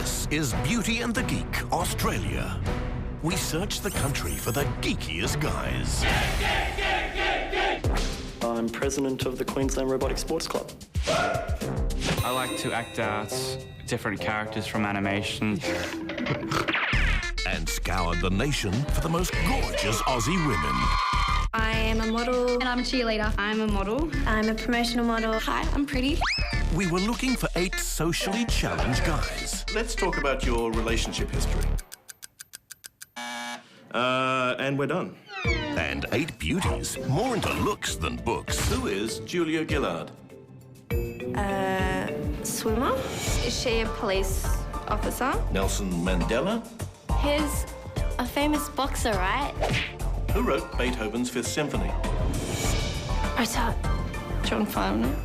This is Beauty and the Geek, Australia. We search the country for the geekiest guys. I'm president of the Queensland Robotic Sports Club. I like to act out different characters from animation. And scoured the nation for the most gorgeous Aussie women. I am a model. And I'm a cheerleader. I'm a model. I'm a promotional model. Hi, I'm pretty. We were looking for 8 socially challenged guys. Let's talk about your relationship history. And we're done. And 8 beauties, more into looks than books. Who is Julia Gillard? Swimmer. Is she a police officer? Nelson Mandela? He's a famous boxer, right? Who wrote Beethoven's Fifth Symphony? Mozart. John Farnham.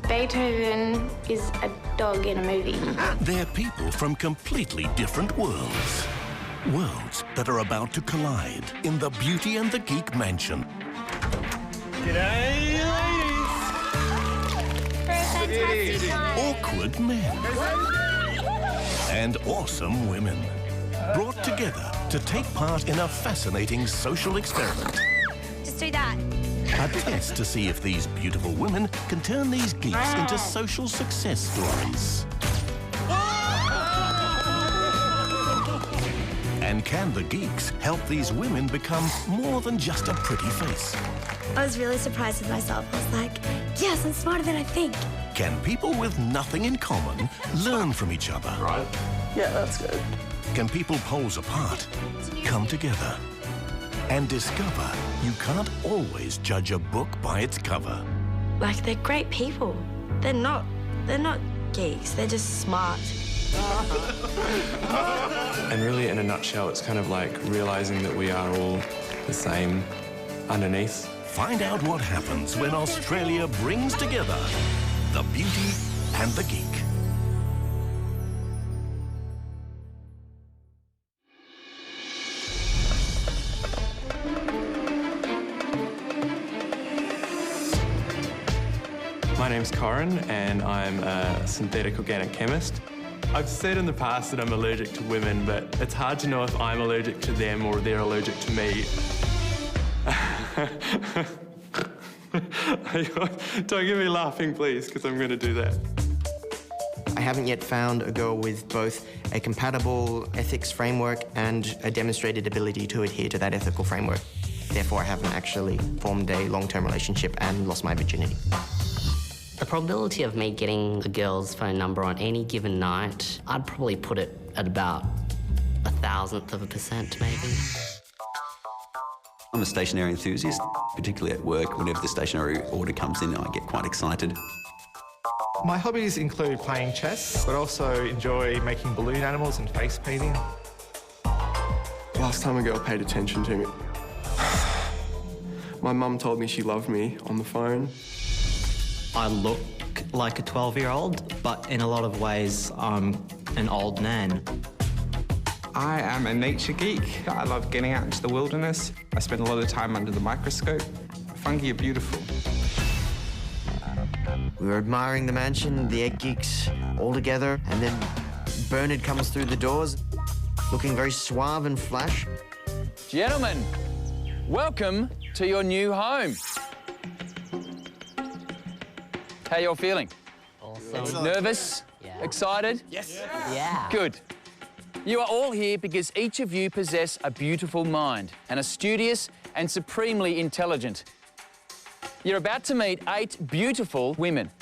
Beethoven is a dog in a movie. They're people from completely different worlds. Worlds that are about to collide in the Beauty and the Geek mansion. G'day, ladies! For a fantastic night. Awkward men. And awesome women. Brought together to take part in a fascinating social experiment. Just do that. A test to see if these beautiful women can turn these geeks into social success stories. And can the geeks help these women become more than just a pretty face? I was really surprised with myself. I was like, yes, I'm smarter than I think. Can people with nothing in common learn from each other? Right. Yeah, that's good. Can people poles apart come together and discover you can't always judge a book by its cover? Like, they're great people. They're not geeks. They're just smart. And really, in a nutshell, it's kind of like realising that we are all the same underneath. Find out what happens when Australia brings together the Beauty and the Geek. My name's Corin, and I'm a synthetic organic chemist. I've said in the past that I'm allergic to women, but it's hard to know if I'm allergic to them or they're allergic to me. Don't get me laughing, please, because I'm going to do that. I haven't yet found a girl with both a compatible ethics framework and a demonstrated ability to adhere to that ethical framework. Therefore, I haven't actually formed a long-term relationship and lost my virginity. The probability of me getting a girl's phone number on any given night, I'd probably put it at about 0.001%, maybe. I'm a stationery enthusiast, particularly at work. Whenever the stationery order comes in, I get quite excited. My hobbies include playing chess, but also enjoy making balloon animals and face painting. Last time a girl paid attention to me, my mum told me she loved me on the phone. I look like a 12-year-old, but in a lot of ways, I'm an old nan. I am a nature geek. I love getting out into the wilderness. I spend a lot of time under the microscope. Fungi are beautiful. We were admiring the mansion, the egg geeks, all together, and then Bernard comes through the doors, looking very suave and flash. Gentlemen, welcome to your new home. How y'all feeling? Awesome. Nervous? Yeah. Excited? Yes. Yeah. Good. You are all here because each of you possess a beautiful mind and are studious and supremely intelligent. You're about to meet 8 beautiful women.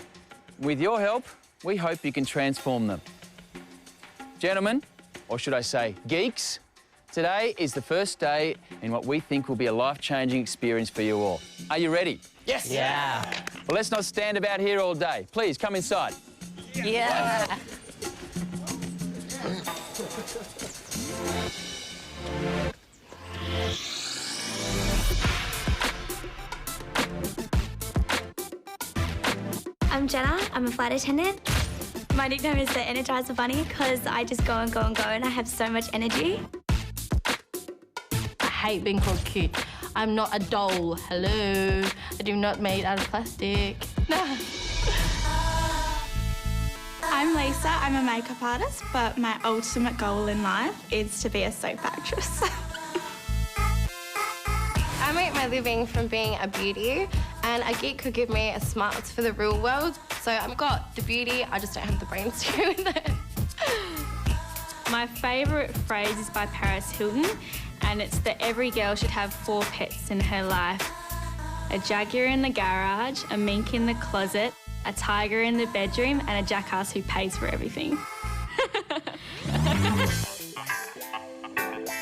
With your help, we hope you can transform them. Gentlemen, or should I say geeks, today is the first day in what we think will be a life-changing experience for you all. Are you ready? Yes. Yeah. Well, let's not stand about here all day. Please, come inside. Yeah. I'm Jenna. I'm a flight attendant. My nickname is the Energizer Bunny because I just go and go and go and I have so much energy. I hate being called cute. I'm not a doll. Hello. I do not made out of plastic. No. I'm Lisa. I'm a makeup artist, but my ultimate goal in life is to be a soap actress. I make my living from being a beauty, and a geek could give me a smarts for the real world. So I've got the beauty, I just don't have the brains to go with it. My favourite phrase is by Paris Hilton, and it's that every girl should have 4 pets in her life. A jaguar in the garage, a mink in the closet, a tiger in the bedroom, and a jackass who pays for everything.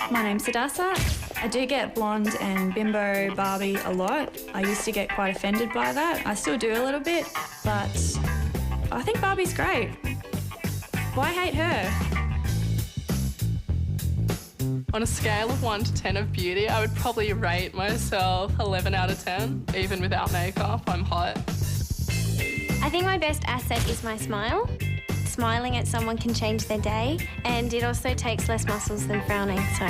My name's Sadasa. I do get blonde and bimbo Barbie a lot. I used to get quite offended by that. I still do a little bit, but I think Barbie's great. Why hate her? On a scale of 1 to 10 of beauty, I would probably rate myself 11 out of 10. Even without makeup, I'm hot. I think my best asset is my smile. Smiling at someone can change their day, and it also takes less muscles than frowning, so.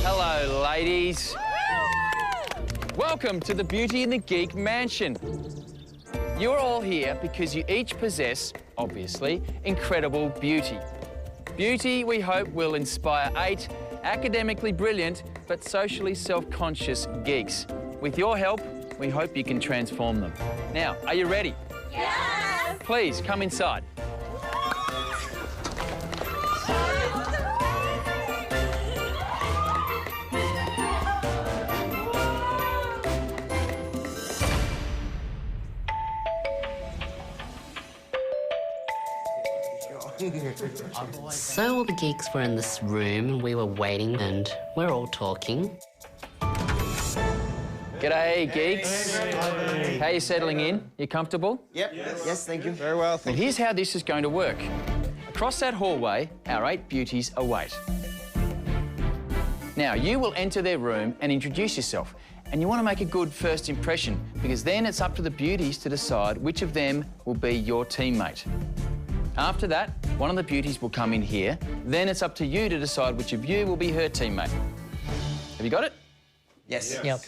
Hello, ladies. Welcome to the Beauty and the Geek Mansion. You're all here because you each possess, obviously, incredible beauty. Beauty, we hope, will inspire 8 academically brilliant but socially self-conscious geeks. With your help, we hope you can transform them. Now, are you ready? Yes! Please, come inside. So all the geeks were in this room and we were waiting and we're all talking. G'day, geeks. How are you settling in? You comfortable? Yep. Yes, thank you. Very well, Well, here's how this is going to work. Across that hallway, our 8 beauties await. Now, you will enter their room and introduce yourself. And you want to make a good first impression, because then it's up to the beauties to decide which of them will be your teammate. After that, one of the beauties will come in here. Then it's up to you to decide which of you will be her teammate. Have you got it? Yes. Yep.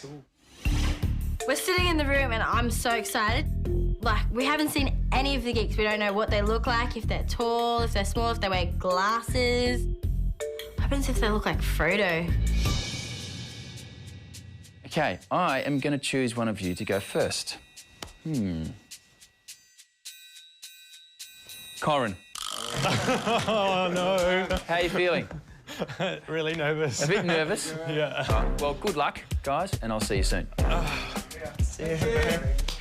We're sitting in the room and I'm so excited. Like, we haven't seen any of the geeks. We don't know what they look like, if they're tall, if they're small, if they wear glasses. What happens if they look like Frodo? OK, I am going to choose one of you to go first. Corin. Oh, no. How are you feeling? Really nervous. A bit nervous? Yeah. Right, well, good luck, guys, and I'll see you soon. See you.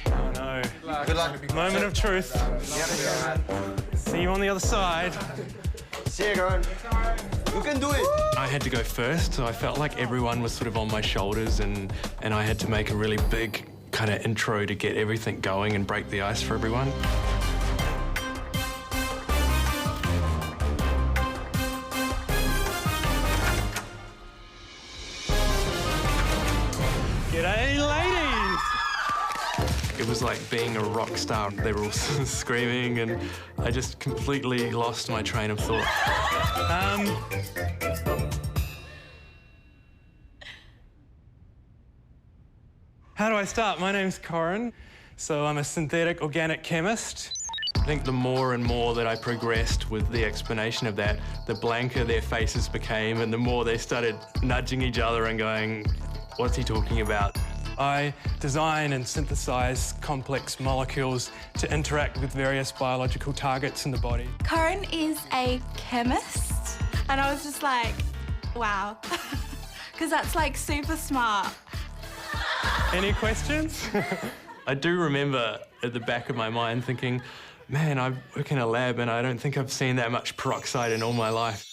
Oh, no. Good luck. Moment of truth. Yep. See you on the other side. See you, Corin. You can do it. I had to go first, so I felt like everyone was sort of on my shoulders and I had to make a really big kind of intro to get everything going and break the ice for everyone. G'day, ladies! It was like being a rock star. They were all screaming and I just completely lost my train of thought. How do I start? My name's Corin, so I'm a synthetic organic chemist. I think the more and more that I progressed with the explanation of that, the blanker their faces became and the more they started nudging each other and going, what's he talking about? I design and synthesize complex molecules to interact with various biological targets in the body. Corin is a chemist, and I was just like, wow, because that's like super smart. Any questions? I do remember at the back of my mind thinking, man, I work in a lab and I don't think I've seen that much peroxide in all my life.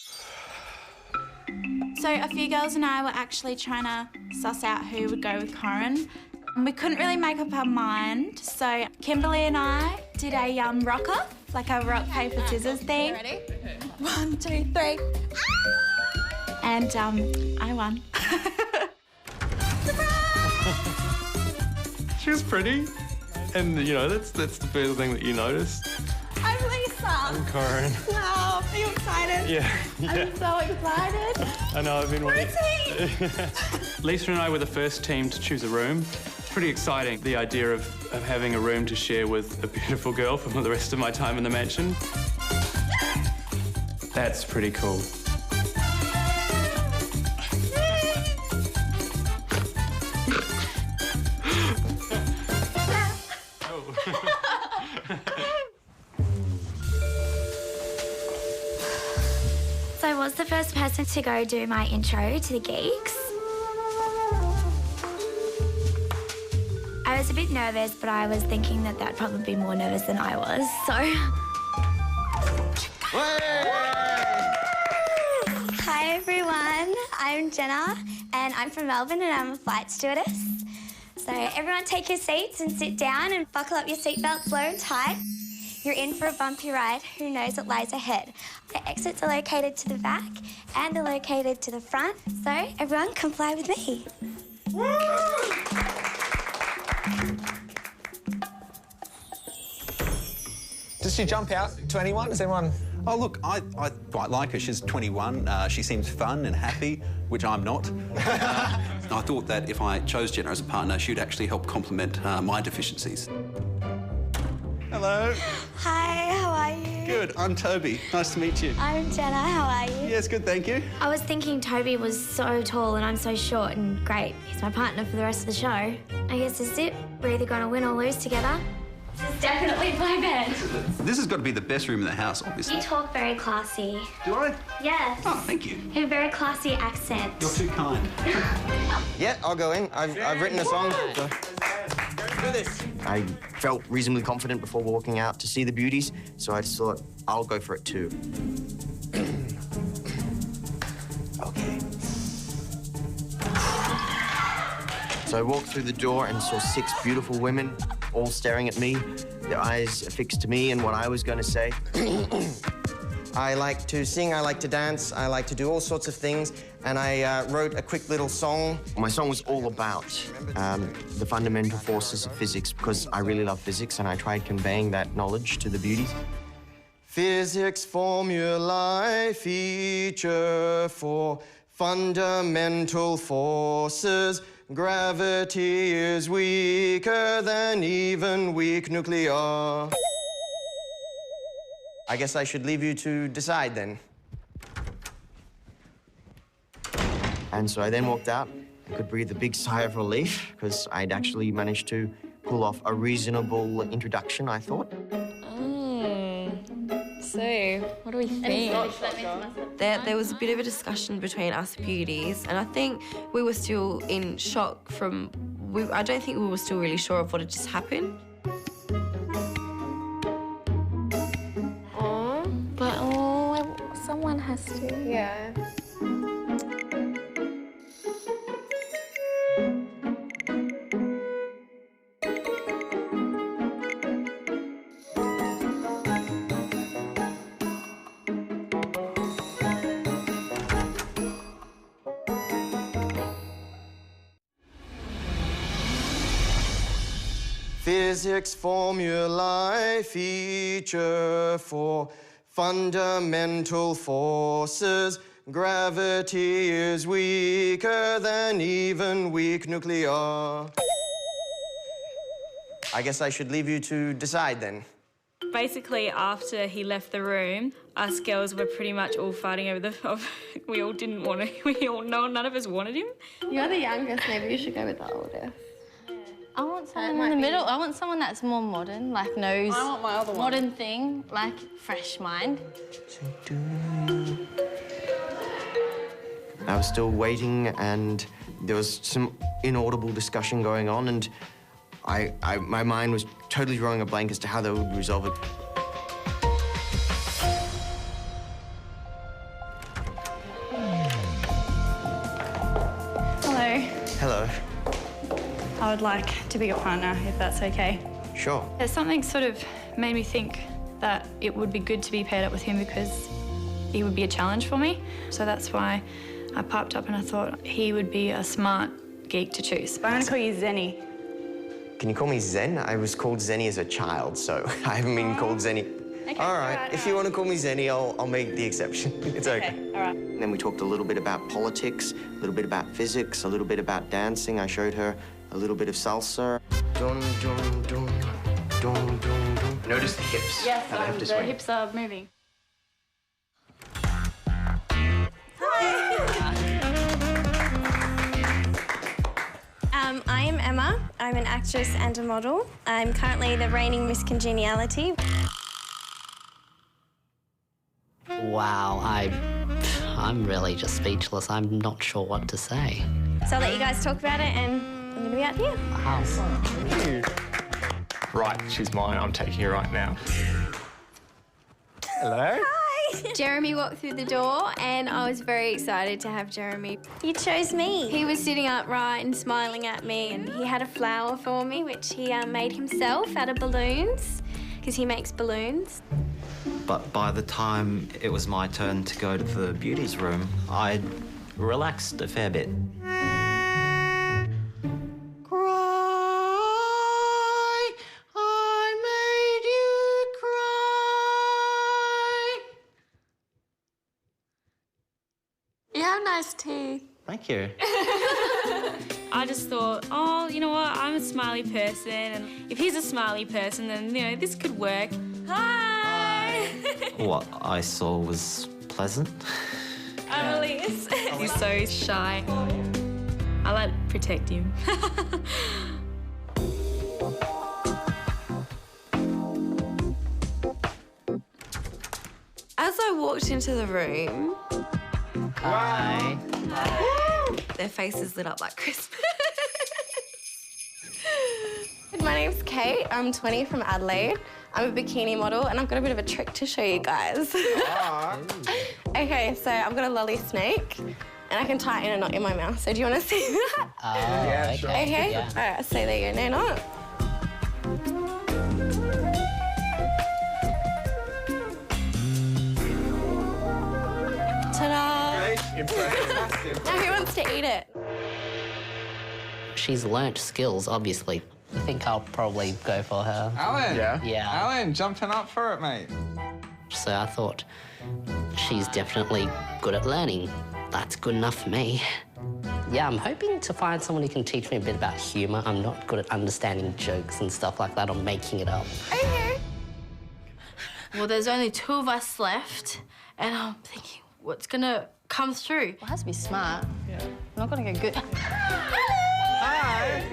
So a few girls and I were actually trying to suss out who would go with Corin. We couldn't really make up our mind, so Kimberly and I did a rock-off, like a rock, paper, scissors thing. Ready? 1, 2, 3. And I won. She was pretty, and you know that's the first thing that you notice. I'm Lisa. I'm Corin. Wow, are you excited? Yeah. I'm so excited. I know, I've been waiting. Lisa and I were the first team to choose a room. It's pretty exciting, the idea of of having a room to share with a beautiful girl for the rest of my time in the mansion. That's pretty cool. So I was the first person to go do my intro to the Geeks. I was a bit nervous, but I was thinking that that'd probably be more nervous than I was, so... Hi everyone, I'm Jenna and I'm from Melbourne and I'm a flight stewardess. So everyone take your seats and sit down and buckle up your seatbelts low and tight. You're in for a bumpy ride, who knows what lies ahead. The exits are located to the back and they're located to the front, so everyone come fly with me. Does she jump out to anyone? Does anyone... Oh, look, I quite like her. She's 21. She seems fun and happy, which I'm not. I thought that if I chose Jenna as a partner, she'd actually help complement my deficiencies. Hello. Hi, how are you? Good. I'm Toby. Nice to meet you. I'm Jenna, how are you? Yes, good, thank you. I was thinking Toby was so tall and I'm so short and great. He's my partner for the rest of the show. I guess this is it. We're either going to win or lose together. This is definitely my bed. This has got to be the best room in the house, obviously. You talk very classy. Do I? Yes. Oh, thank you. You have a very classy accent. You're too kind. Yeah, I'll go in. I've written a song. So. I felt reasonably confident before walking out to see the beauties, so I just thought I'll go for it too. Okay. So I walked through the door and saw 6 beautiful women, all staring at me, their eyes affixed to me and what I was going to say. I like to sing, I like to dance, I like to do all sorts of things, and I wrote a quick little song. My song was all about the fundamental forces of physics, because I really love physics, and I tried conveying that knowledge to the beauties. Physics formulae feature for fundamental forces. Gravity is weaker than even weak nuclear. I guess I should leave you to decide then. And so I then walked out. I could breathe a big sigh of relief because I'd actually managed to pull off a reasonable introduction, I thought. So, what do we think? There was a bit of a discussion between us beauties, and I think we were still in shock from... I don't think we were still really sure of what had just happened. Someone has to. Yeah. Physics formulae feature for fundamental forces. Gravity is weaker than even weak nuclear. I guess I should leave you to decide then. Basically, after he left the room, us girls were pretty much all fighting over the... we all didn't want to... none of us wanted him. You're the youngest, maybe you should go with the oldest. I want someone in the middle. I want someone that's more modern, like knows I want my other one. modern thing, like fresh mind. I was still waiting, and there was some inaudible discussion going on, and my mind was totally drawing a blank as to how they would resolve it. Hello. Hello. I would like to be your partner, if that's okay. Sure. There's something sort of made me think that it would be good to be paired up with him because he would be a challenge for me. So that's why I piped up and I thought he would be a smart geek to choose. But I'm going to call you Zenny. Can you call me Zen? I was called Zenny as a child, so I haven't been called Zenny. Okay, all right, if you want to call me Zenny, I'll make the exception. It's okay. All right. And then we talked a little bit about politics, a little bit about physics, a little bit about dancing. I showed her a little bit of salsa. Dun, dun, dun, dun, dun, dun. Notice the hips. Yes, how they have to the swing. hips are moving. I am Emma. I'm an actress and a model. I'm currently the reigning Miss Congeniality. Wow, I'm really just speechless. I'm not sure what to say. So I'll let you guys talk about it, and I'm going to be out here. Wow. Right, she's mine. I'm taking her right now. Hello? Jeremy walked through the door and I was very excited to have Jeremy. You chose me. He was sitting upright and smiling at me, and he had a flower for me which he made himself out of balloons, because he makes balloons. But by the time it was my turn to go to the beauties room, I'd relaxed a fair bit. You have nice teeth. Thank you. I just thought, oh, you know what? I'm a smiley person, and if he's a smiley person, then, you know, this could work. Hi! What I saw was pleasant. I'm Elise. He's so shy. I like to protect him. As I walked into the room, Hi. their faces lit up like Christmas. My name's Kate. I'm 20 from Adelaide. I'm a bikini model, and I've got a bit of a trick to show you guys. Okay, so I've got a lolly snake, and I can tie it in a knot in my mouth. So do you want to see that? Yeah, sure. Okay? Yeah. All right, so there you go. No knot. Ta-da! Now who wants to eat it? She's learnt skills, obviously. I think I'll probably go for her. Alan! Yeah. Alan, jumping up for it, mate. So I thought, she's definitely good at learning. That's good enough for me. Yeah, I'm hoping to find someone who can teach me a bit about humour. I'm not good at understanding jokes and stuff like that or making it up. Okay. Well, there's only 2 of us left, and I'm thinking, what's gonna come through? Well, it has to be smart. Yeah. I'm not gonna go good.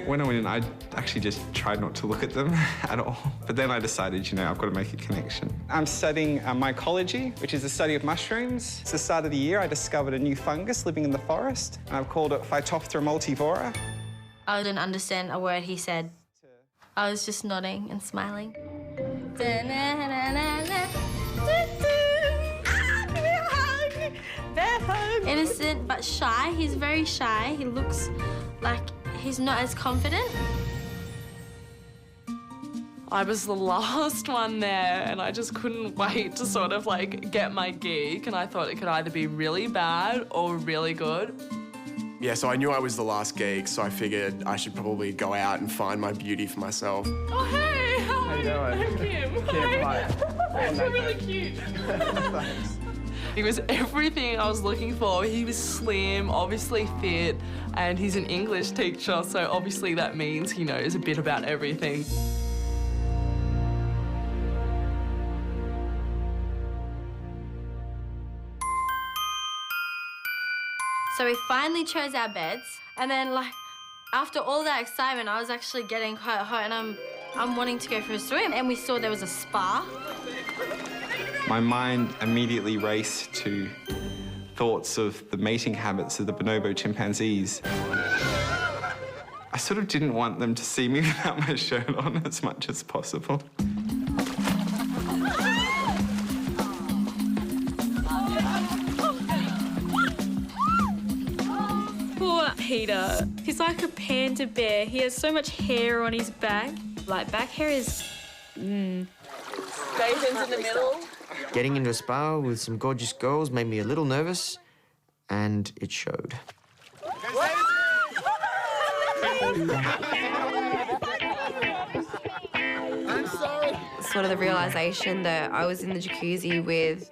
When I went in, I actually just tried not to look at them at all. But then I decided, you know, I've got to make a connection. I'm studying mycology, which is the study of mushrooms. It's the start of the year. I discovered a new fungus living in the forest, and I've called it Phytophthora multivora. I didn't understand a word he said. I was just nodding and smiling. Innocent but shy. He's very shy. He looks like he's not as confident. I was the last one there, and I just couldn't wait to sort of like get my geek, and I thought it could either be really bad or really good. Yeah, so I knew I was the last geek, so I figured I should probably go out and find my beauty for myself. Oh, hey! How you doing? I'm Kim. Kim, Hi. You're really cute. Thanks. He was everything I was looking for. He was slim, obviously fit, and he's an English teacher, so obviously that means he knows a bit about everything. So we finally chose our beds, and then like after all that excitement, I was actually getting quite hot, and I'm wanting to go for a swim, and we saw there was a spa. My mind immediately raced to thoughts of the mating habits of the bonobo chimpanzees. I sort of didn't want them to see me without my shirt on as much as possible. Poor Peter. He's like a panda bear. He has so much hair on his back. Like, back hair is... Nathan's in the middle. Getting into a spa with some gorgeous girls made me a little nervous, and it showed. I'm sorry. Sort of the realisation that I was in the jacuzzi with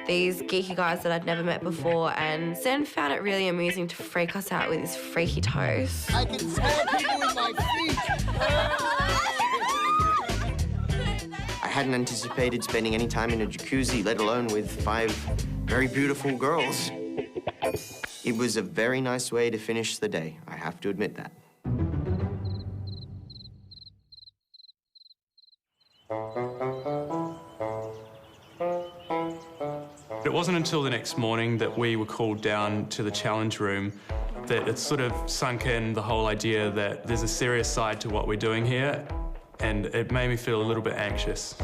these geeky guys that I'd never met before, and Zen found it really amusing to freak us out with his freaky toes. I can smell people with my feet. I hadn't anticipated spending any time in a jacuzzi, let alone with 5 very beautiful girls. It was a very nice way to finish the day, I have to admit that. It wasn't until the next morning that we were called down to the challenge room that it sort of sunk in the whole idea that there's a serious side to what we're doing here, and it made me feel a little bit anxious.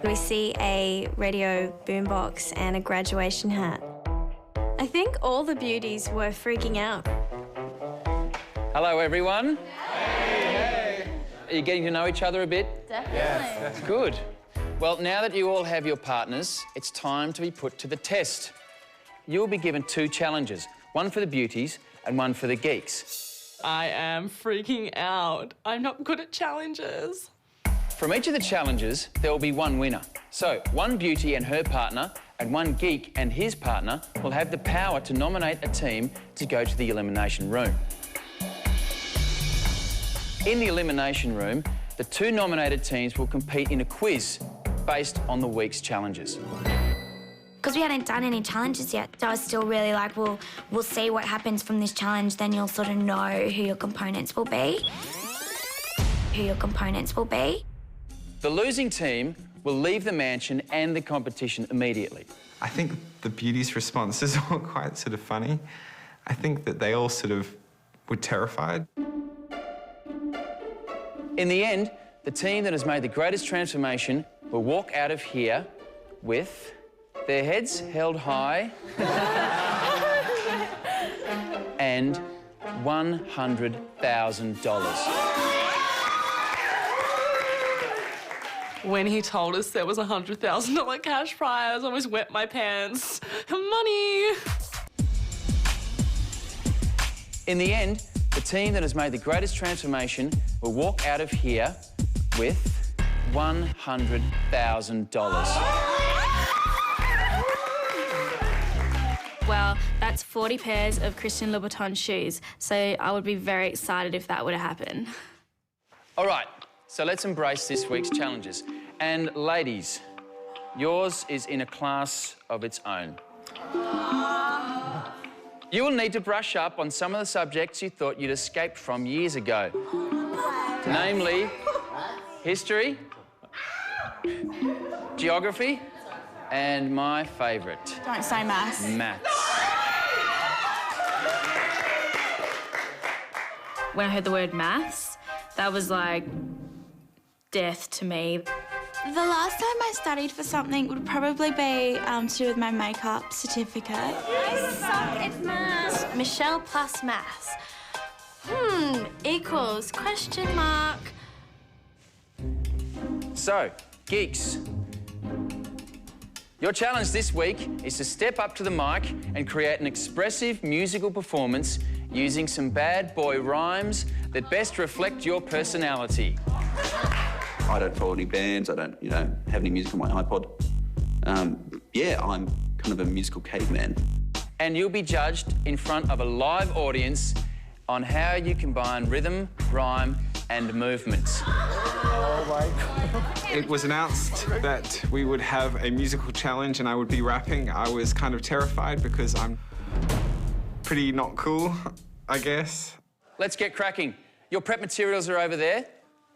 We see a radio boombox and a graduation hat. I think all the beauties were freaking out. Hello, everyone. Hey. Are you getting to know each other a bit? Definitely. Yes. Good. Well, now that you all have your partners, it's time to be put to the test. You'll be given 2 challenges, one for the beauties and one for the geeks. I am freaking out. I'm not good at challenges. From each of the challenges, there will be 1 winner. So, 1 beauty and her partner and 1 geek and his partner will have the power to nominate a team to go to the elimination room. In the elimination room, the 2 nominated teams will compete in a quiz based on the week's challenges. Because we hadn't done any challenges yet, so I was still really like, well, we'll see what happens from this challenge, then you'll sort of know who your components will be. The losing team will leave the mansion and the competition immediately. I think the beauties' responses were quite sort of funny. I think that they all sort of were terrified. In the end, the team that has made the greatest transformation will walk out of here with their heads held high and $100,000. When he told us there was a $100,000 cash prize, I almost wet my pants. Money! In the end, the team that has made the greatest transformation will walk out of here with $100,000. Well, that's 40 pairs of Christian Louboutin shoes, so I would be very excited if that were to happen. All right, so let's embrace this week's challenges. And ladies, yours is in a class of its own. You will need to brush up on some of the subjects you thought you'd escaped from years ago. Namely, history, geography, and my favourite. Don't say maths. Maths. When I heard the word maths, that was like death to me. The last time I studied for something would probably be to do with my makeup certificate. I suck at maths. Michelle plus maths. Equals question mark. So, geeks, your challenge this week is to step up to the mic and create an expressive musical performance using some bad boy rhymes that best reflect your personality. I don't follow any bands. I don't, have any music on my iPod. Yeah, I'm kind of a musical caveman. And you'll be judged in front of a live audience on how you combine rhythm, rhyme, and movement. Oh my God. It was announced that we would have a musical challenge and I would be rapping. I was kind of terrified because I'm pretty not cool, I guess. Let's get cracking. Your prep materials are over there.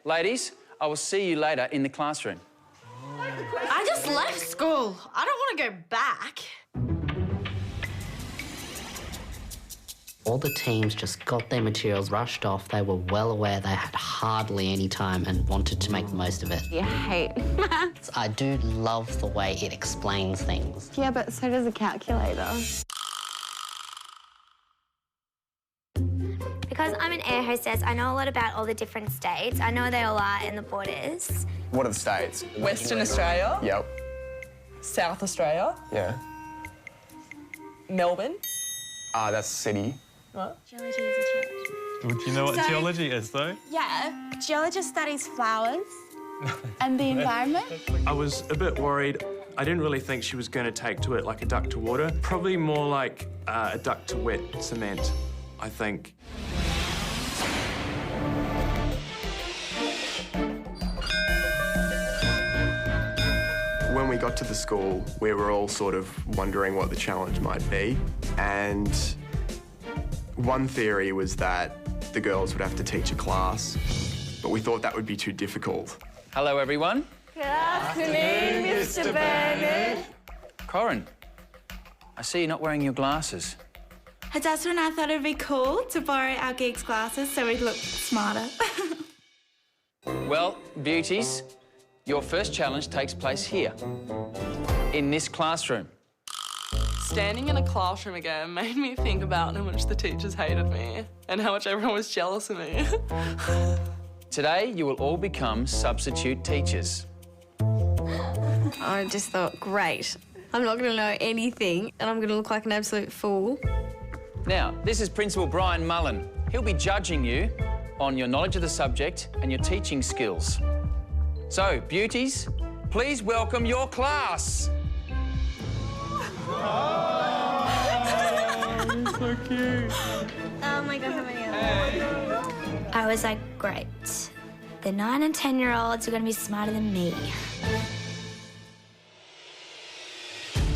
Ladies, I will see you later in the classroom. I just left school. I don't want to go back. All the teams just got their materials rushed off. They were well aware they had hardly any time and wanted to make the most of it. You hate maths. I do love the way it explains things. Yeah, but so does a calculator. Because I'm an air hostess, I know a lot about all the different states. I know where they all are and the borders. What are the states? Western Australia. Yep. South Australia. Yeah. Melbourne. That's a city. What? Geology is a challenge. Do you know what So- geology is, though? Yeah, geologist studies flowers and the environment. I was a bit worried. I didn't really think she was going to take to it like a duck to water. Probably more like a duck to wet cement, I think. When we got to the school, we were all sort of wondering what the challenge might be. And one theory was that the girls would have to teach a class, but we thought that would be too difficult. Hello, everyone. Good afternoon, Mr. Bernard. Corin, I see you're not wearing your glasses. Hadassah and I thought it'd be cool to borrow our Geek's glasses so we'd look smarter. Well, beauties, your first challenge takes place here, in this classroom. Standing in a classroom again made me think about how much the teachers hated me and how much everyone was jealous of me. Today, you will all become substitute teachers. I just thought, great. I'm not going to know anything and I'm going to look like an absolute fool. Now, this is Principal Brian Mullen. He'll be judging you on your knowledge of the subject and your teaching skills. So, beauties, please welcome your class. So cute. Oh my God, how many are there? I was like, great. The 9 and 10-year-olds are going to be smarter than me.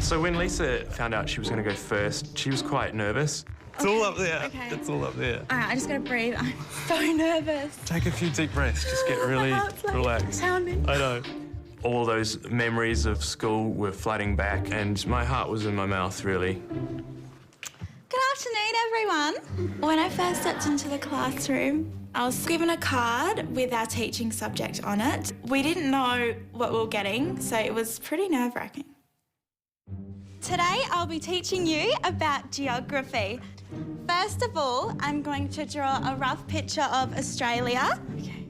So when Lisa found out she was going to go first, she was quite nervous. It's all up there. Okay. It's all up there. All right, I just gotta breathe. I'm so nervous. Take a few deep breaths. Just get really relaxed. Pounding. I know. All those memories of school were flooding back and my heart was in my mouth, really. Good afternoon, everyone. When I first stepped into the classroom, I was given a card with our teaching subject on it. We didn't know what we were getting, so it was pretty nerve-wracking. Today, I'll be teaching you about geography. First of all, I'm going to draw a rough picture of Australia. Okay.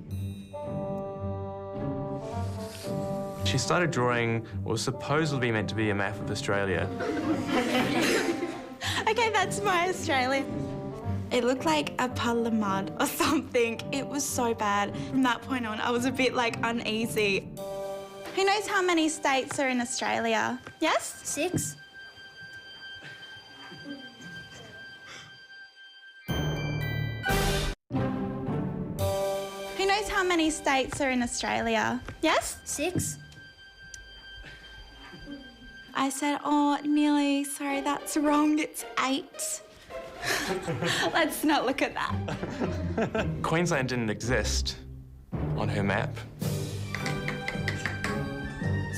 She started drawing what was supposedly meant to be a map of Australia. Okay, that's my Australia. It looked like a puddle of mud or something. It was so bad. From that point on, I was a bit, uneasy. Who knows how many states are in Australia? Yes? 6. Who knows how many states are in Australia? Yes? 6. I said, oh, nearly. Sorry, that's wrong. It's 8. Let's not look at that. Queensland didn't exist on her map.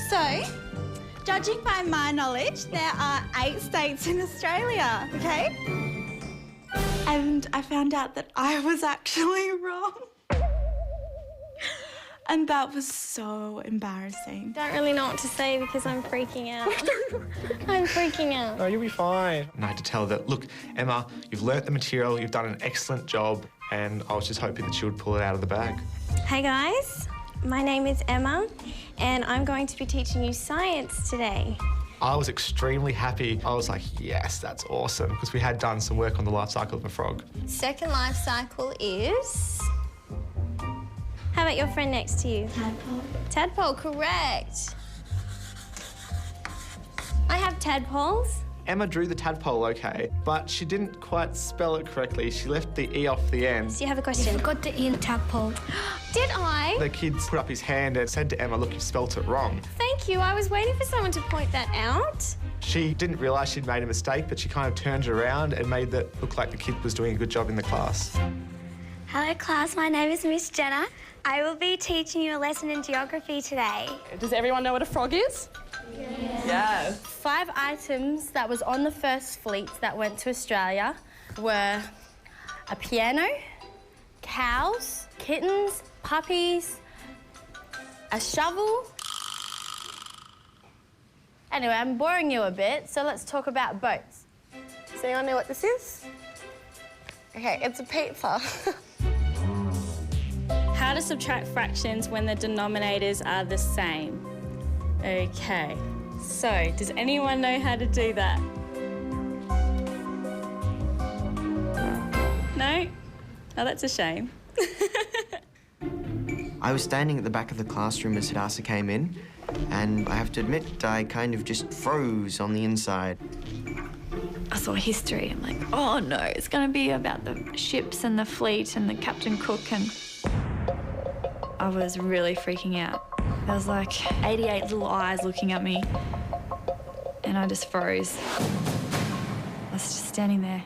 So, judging by my knowledge, there are 8 states in Australia, okay? And I found out that I was actually wrong. And that was so embarrassing. Don't really know what to say because I'm freaking out. I'm freaking out. No, you'll be fine. And I had to tell her that, look, Emma, you've learnt the material, you've done an excellent job, and I was just hoping that she would pull it out of the bag. Hey guys, my name is Emma and I'm going to be teaching you science today. I was extremely happy. I was like, yes, that's awesome, because we had done some work on the life cycle of a frog. Second life cycle is... How about your friend next to you? Tadpole. Tadpole, correct. I have tadpoles. Emma drew the tadpole okay, but she didn't quite spell it correctly. She left the E off the end. Do you have a question? You forgot the E in tadpole. Did I? The kid put up his hand and said to Emma, look, you spelt it wrong. Thank you. I was waiting for someone to point that out. She didn't realise she'd made a mistake, but she kind of turned it around and made that look like the kid was doing a good job in the class. Hello, class. My name is Miss Jenna. I will be teaching you a lesson in geography today. Does everyone know what a frog is? Yes. 5 items that was on the first fleet that went to Australia were a piano, cows, kittens, puppies, a shovel. Anyway, I'm boring you a bit, so let's talk about boats. Does anyone know what this is? Okay, it's a pizza. How to subtract fractions when the denominators are the same. Okay, so does anyone know how to do that? No? Oh, that's a shame. I was standing at the back of the classroom as Hadassah came in, and I have to admit, I kind of just froze on the inside. I saw history. I'm like, oh no, it's going to be about the ships and the fleet and the Captain Cook, and I was really freaking out. There was like 88 little eyes looking at me, and I just froze. I was just standing there.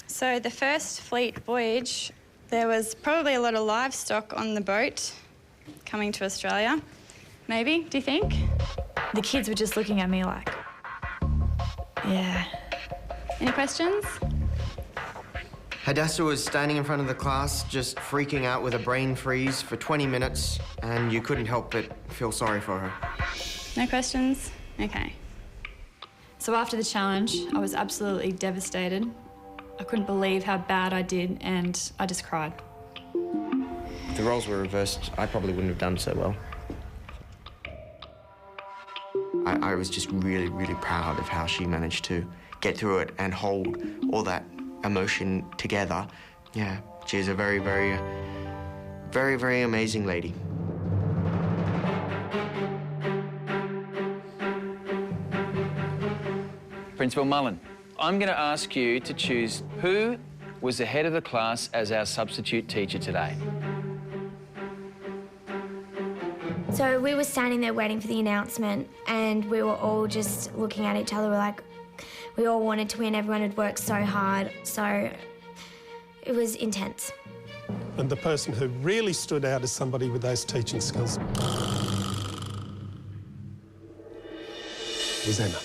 So the first fleet voyage, there was probably a lot of livestock on the boat coming to Australia. Maybe, do you think? The kids were just looking at me like, yeah. Any questions? Hadassah was standing in front of the class, just freaking out with a brain freeze for 20 minutes, and you couldn't help but feel sorry for her. No questions? Okay. So after the challenge, I was absolutely devastated. I couldn't believe how bad I did, and I just cried. If the roles were reversed, I probably wouldn't have done so well. I was just really, really proud of how she managed to get through it and hold all that emotion together. Yeah, she's a very, very, very, very amazing lady. Principal Mullen, I'm going to ask you to choose who was the head of the class as our substitute teacher today. So we were standing there waiting for the announcement, and we were all just looking at each other. We're like, we all wanted to win. Everyone had worked so hard. So it was intense. And the person who really stood out as somebody with those teaching skills was Emma.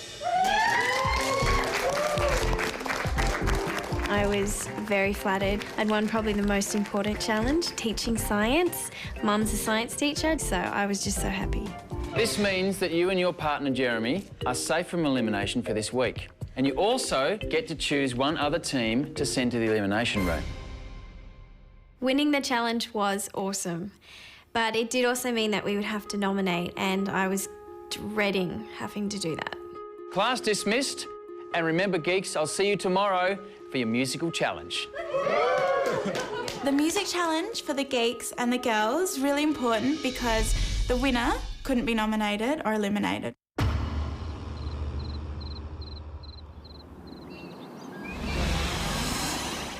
I was very flattered. I'd won probably the most important challenge, teaching science. Mum's a science teacher, so I was just so happy. This means that you and your partner, Jeremy, are safe from elimination for this week. And you also get to choose one other team to send to the elimination room. Winning the challenge was awesome, but it did also mean that we would have to nominate, and I was dreading having to do that. Class dismissed. And remember, geeks, I'll see you tomorrow for your musical challenge. The music challenge for the geeks and the girls is really important because the winner couldn't be nominated or eliminated.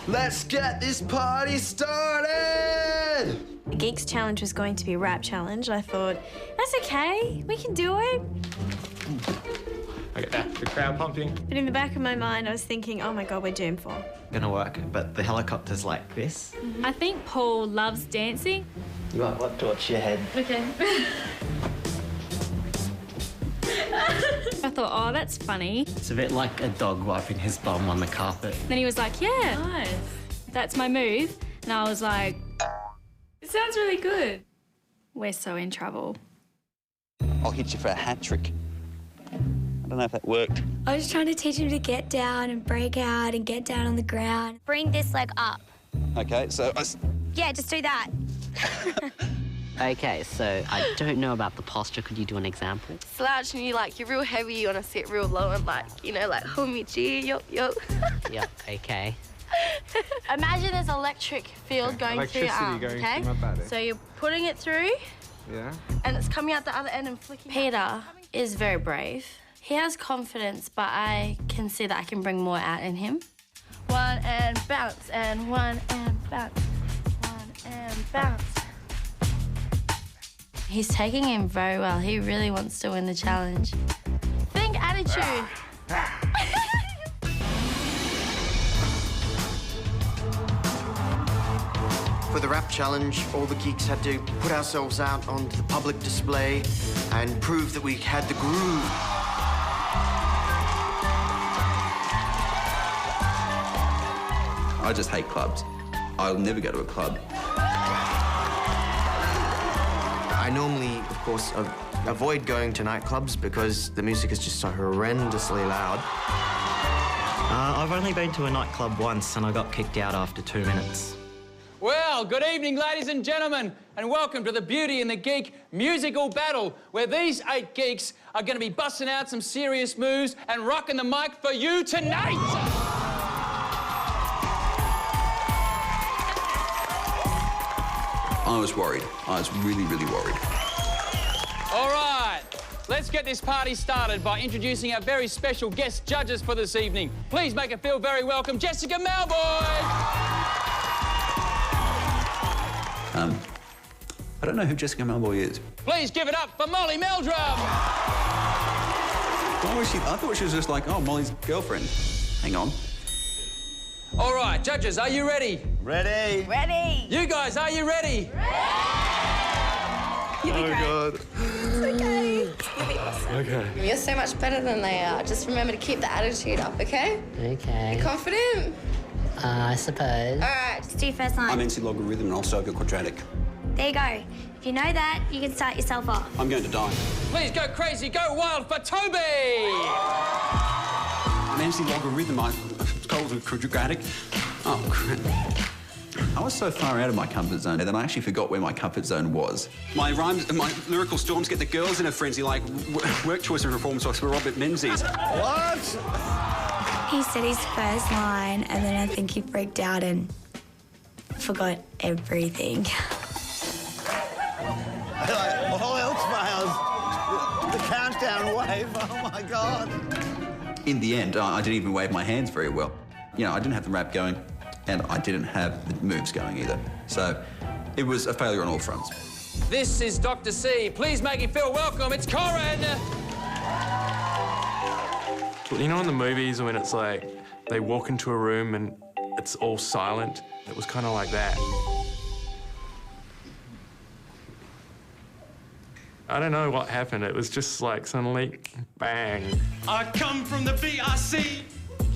Let's get this party started! The Geeks challenge was going to be a rap challenge. I thought, that's okay, we can do it. I get that. The crowd pumping. But in the back of my mind, I was thinking, oh my God, we're doomed for. Gonna work, but the helicopter's like this. I think Paul loves dancing. You might want to watch your head. Okay. I thought, oh, that's funny. It's a bit like a dog wiping his bum on the carpet. Then he was like, yeah, nice. That's my move. And I was like, it sounds really good. We're so in trouble. I'll hit you for a hat trick. I don't know if that worked. I was trying to teach him to get down and break out and get down on the ground. Bring this leg up. Okay, so Yeah, just do that. Okay, so I don't know about the posture. Could you do an example? Slouch and you're real heavy, you want to sit real low and hold me G, yo. Yeah, okay. Imagine there's an electric field going through your arm, okay? So you're putting it through. Yeah. And it's coming out the other end and flicking. Peter is very brave. He has confidence, but I can see that I can bring more out in him. One and bounce, and one and bounce. One and bounce. He's taking him very well. He really wants to win the challenge. Think attitude. For the rap challenge, all the geeks had to put ourselves out onto the public display and prove that we had the groove. I just hate clubs. I'll never go to a club. I normally, of course, avoid going to nightclubs because the music is just so horrendously loud. I've only been to a nightclub once and I got kicked out after 2 minutes. Well, good evening, ladies and gentlemen, and welcome to the Beauty and the Geek musical battle, where these 8 geeks are going to be busting out some serious moves and rocking the mic for you tonight. I was worried. I was really, really worried. All right, let's get this party started by introducing our very special guest judges for this evening. Please make her feel very welcome, Jessica Malboy. I don't know who Jessica Malboy is. Please give it up for Molly Meldrum! Why was she? I thought she was just like, oh, Molly's girlfriend. Hang on. All right, judges, are you ready? Ready. Ready. You guys, are you ready? God. It's okay. You'll be awesome. Okay. You're so much better than they are. Just remember to keep the attitude up, okay? Okay. You confident? I suppose. All right. Just do your first line. I'm NC logarithm and also I've got quadratic. There you go. If you know that, you can start yourself off. I'm going to die. Please go crazy, go wild for Toby! I'm NC logarithm. I'm told with quadratic. Oh, crap. I was so far out of my comfort zone that I actually forgot where my comfort zone was. My rhymes, my lyrical storms get the girls in a frenzy like work choice and reform socks for Robert Menzies. What? He said his first line, and then I think he freaked out and forgot everything. All else fails. The countdown wave. Oh my God. In the end, I didn't even wave my hands very well. You know, I didn't have the rap going, and I didn't have the moves going either. So it was a failure on all fronts. This is Dr. C. Please make him feel welcome. It's Corin! You know in the movies when it's like they walk into a room and it's all silent? It was kind of like that. I don't know what happened. It was just like suddenly, bang. I come from the BRC.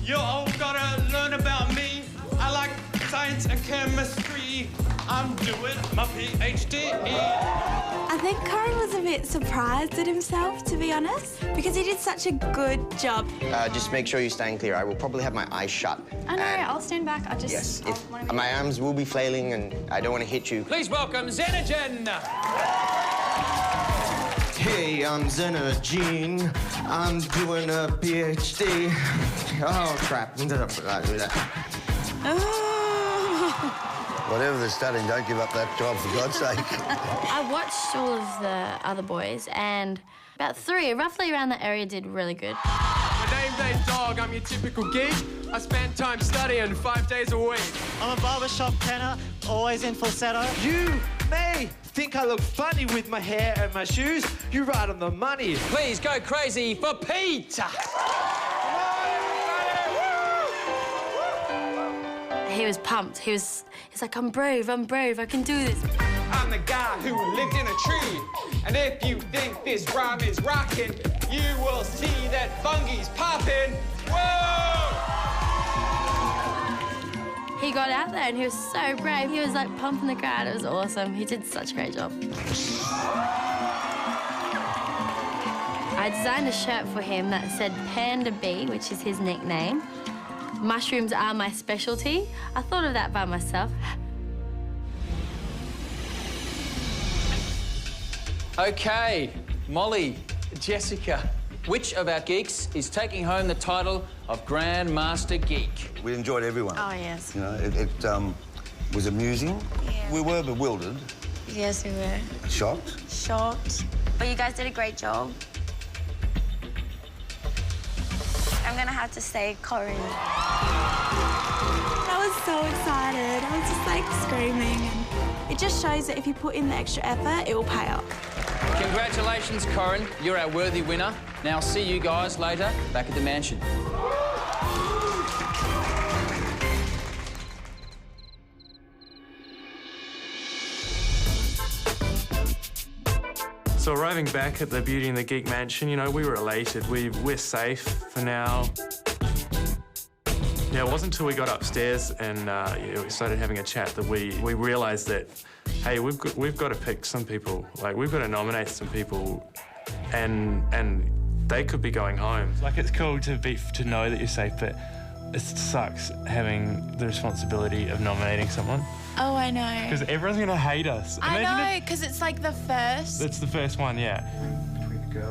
You all gotta learn about me. I like science and chemistry. I'm doing my PhD. I think Corin was a bit surprised at himself, to be honest, because he did such a good job. Just make sure you're staying clear. I will probably have my eyes shut. Oh, no, I'll stand back. I'll just... Yes, my arms will be flailing and I don't want to hit you. Please welcome Xenogen! Hey, I'm Xenogen. I'm doing a PhD. Oh, crap. I do that. Whatever they're studying, don't give up that job, for God's sake. I watched all of the other boys, and about 3, roughly around that area, did really good. My name's ain't Dog, I'm your typical geek. I spend time studying 5 days a week. I'm a barbershop tenor, always in falsetto. You, me, think I look funny with my hair and my shoes? You're right on the money. Please go crazy for Pete! He was pumped. He's like, I'm brave, I can do this. I'm the guy who lived in a tree. And if you think this rhyme is rocking, you will see that fungi's popping. Whoa! He got out there and he was so brave. He was like pumping the crowd. It was awesome. He did such a great job. I designed a shirt for him that said Panda B, which is his nickname. Mushrooms are my specialty. I thought of that by myself. Okay, Molly, Jessica, which of our geeks is taking home the title of Grand Master Geek? We enjoyed everyone. Oh, yes. You know, it was amusing. Yeah. We were bewildered, Yes, we were. shocked. Shocked. But you guys did a great job. I'm gonna have to say Corin. I was so excited. I was just like screaming. And it just shows that if you put in the extra effort, it will pay off. Congratulations, Corin. You're our worthy winner. Now, see you guys later back at the mansion. So arriving back at the Beauty and the Geek mansion, you know, we were elated. We're safe for now. Yeah, it wasn't until we got upstairs and you know, we started having a chat that we realised that, hey, we've got to pick some people. Like, we've got to nominate some people, and they could be going home. Like, it's cool to know that you're safe, but it sucks having the responsibility of nominating someone. Oh, I know. Because everyone's going to hate us. I know, because it's like the first. It's the first one, yeah.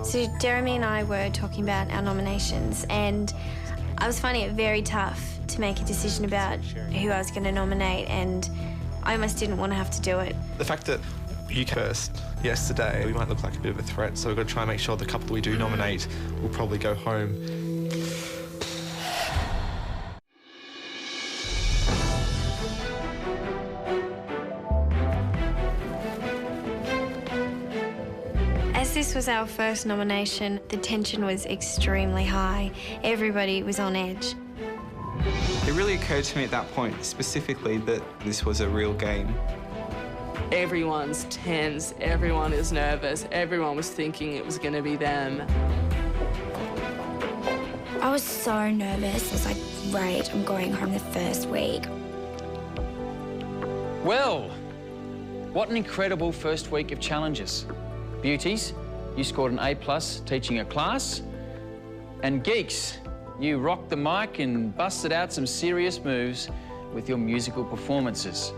So Jeremy and I were talking about our nominations, and I was finding it very tough to make a decision about who I was going to nominate, and I almost didn't want to have to do it. The fact that you cursed yesterday, we might look like a bit of a threat, so we've got to try and make sure the couple that we do nominate will probably go home. this was our first nomination, the tension was extremely high. Everybody was on edge. It really occurred to me at that point specifically that this was a real game. Everyone's tense, everyone is nervous, everyone was thinking it was going to be them. I was so nervous. I was like, great, I'm going home the first week. Well, what an incredible first week of challenges. Beauties, you scored an A+ teaching a class. And Geeks, you rocked the mic and busted out some serious moves with your musical performances.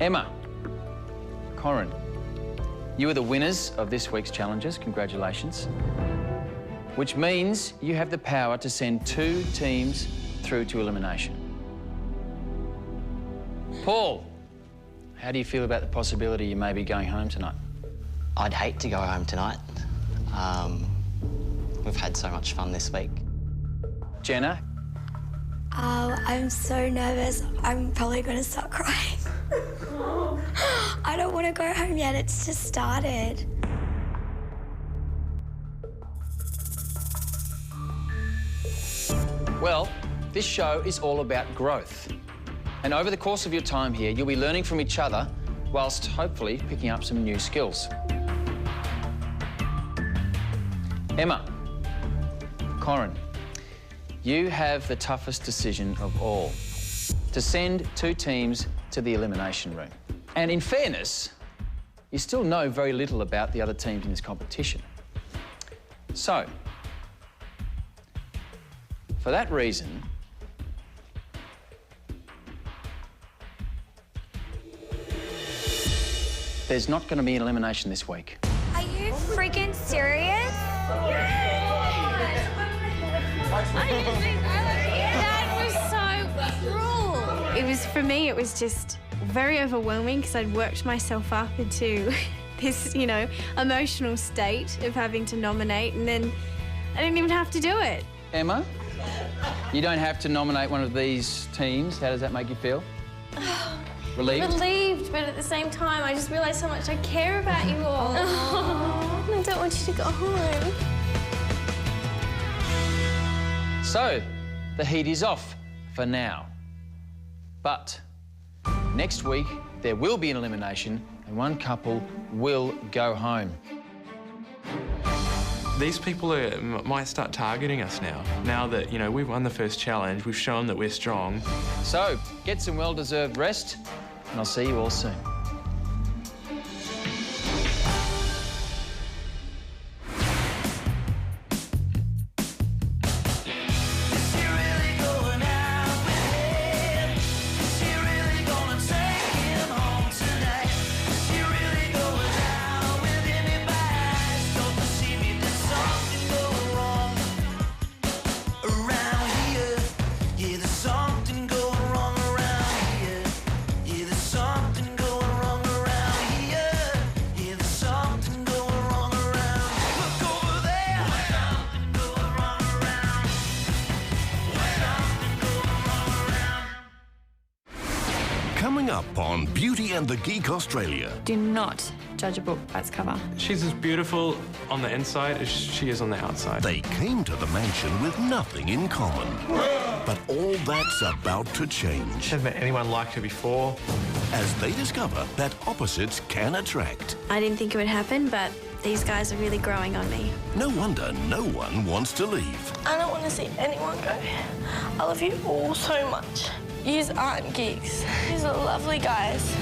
Emma, Corin, you are the winners of this week's challenges. Congratulations. Which means you have the power to send 2 teams through to elimination. Paul, how do you feel about the possibility you may be going home tonight? I'd hate to go home tonight. We've had so much fun this week. Jenna? I'm so nervous. I'm probably going to start crying. I don't want to go home yet. It's just started. Well, this show is all about growth. And over the course of your time here, you'll be learning from each other whilst hopefully picking up some new skills. Emma, Corin, you have the toughest decision of all, to send 2 teams to the elimination room. And in fairness, you still know very little about the other teams in this competition. So, for that reason, there's not going to be an elimination this week. Are you freaking serious? That was so cruel. It was, for me, it was just very overwhelming because I'd worked myself up into this, you know, emotional state of having to nominate, and then I didn't even have to do it. Emma, you don't have to nominate one of these teams. How does that make you feel? Relieved? Relieved, but at the same time, I just realised how much I care about you all. I don't want you to go home. So, the heat is off for now. But next week, there will be an elimination and one couple will go home. These people might start targeting us now. Now that, you know, we've won the first challenge, we've shown that we're strong. So, get some well-deserved rest, and I'll see you all soon. Coming up on Beauty and the Geek Australia. Do not judge a book by its cover. She's as beautiful on the inside as she is on the outside. They came to the mansion with nothing in common. But all that's about to change. Never met anyone like her before. As they discover that opposites can attract. I didn't think it would happen, but these guys are really growing on me. No wonder no one wants to leave. I don't want to see anyone go. I love you all so much. Yous aren't geeks. Yous are lovely guys.